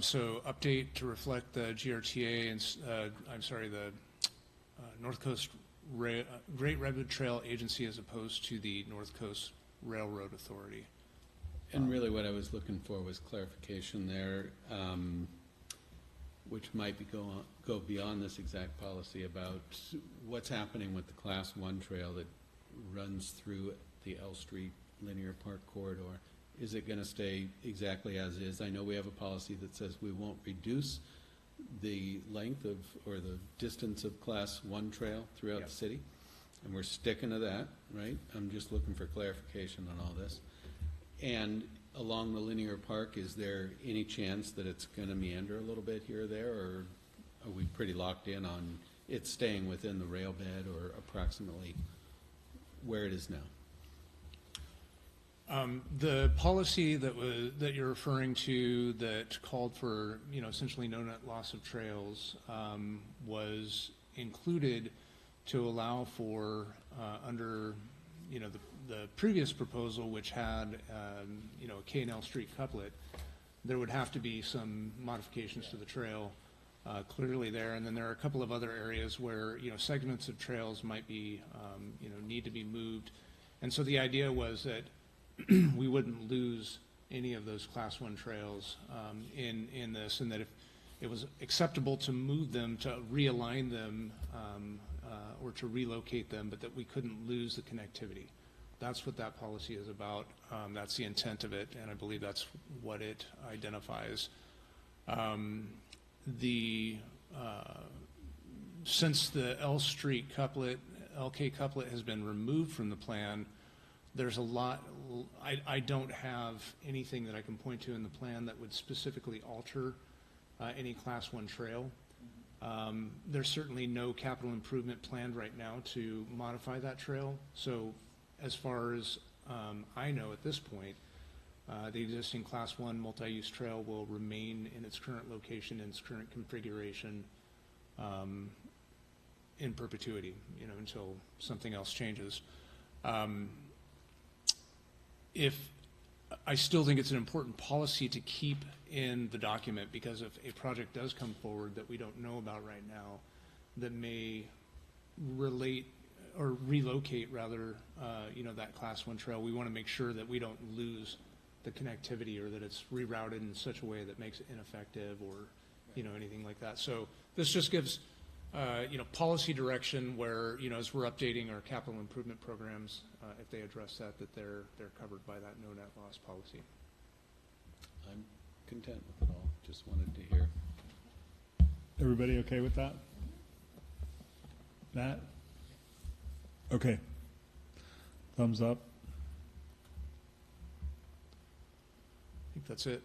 So update to reflect the GRTA and, the North Coast Great Redwood Trail Agency as opposed to the North Coast Railroad Authority. And really what I was looking for was clarification there, which might go beyond this exact policy about what's happening with the Class I trail that runs through the L Street Linear Park corridor. Is it going to stay exactly as is? I know we have a policy that says we won't reduce the length of or the distance of Class I trail throughout the city, and we're sticking to that, right? I'm just looking for clarification on all this. And along the linear park, is there any chance that it's going to meander a little bit here or there, or are we pretty locked in on it staying within the rail bed or approximately where it is now? The policy that you're referring to that called for, essentially no net loss of trails was included to allow for under, the previous proposal, which had, a K&L Street couplet, there would have to be some modifications to the trail clearly there. And then there are a couple of other areas where, segments of trails might be, need to be moved. And so the idea was that we wouldn't lose any of those Class I trails in this, and that if it was acceptable to move them, to realign them, or to relocate them, but that we couldn't lose the connectivity. That's what that policy is about. That's the intent of it, and I believe that's what it identifies. Since the L Street couplet, LK couplet has been removed from the plan, there's a lot, I don't have anything that I can point to in the plan that would specifically alter any Class I trail. There's certainly no capital improvement planned right now to modify that trail. So as far as I know at this point, the existing Class I multi-use trail will remain in its current location, in its current configuration in perpetuity, until something else changes. I still think it's an important policy to keep in the document, because if a project does come forward that we don't know about right now that may relate or relocate rather, that Class I trail, we want to make sure that we don't lose the connectivity or that it's rerouted in such a way that makes it ineffective or, anything like that. So this just gives, policy direction where, as we're updating our capital improvement programs, if they address that they're covered by that no net loss policy. I'm content with it all. Just wanted to hear. Everybody okay with that? Matt? Okay. Thumbs up. I think that's it.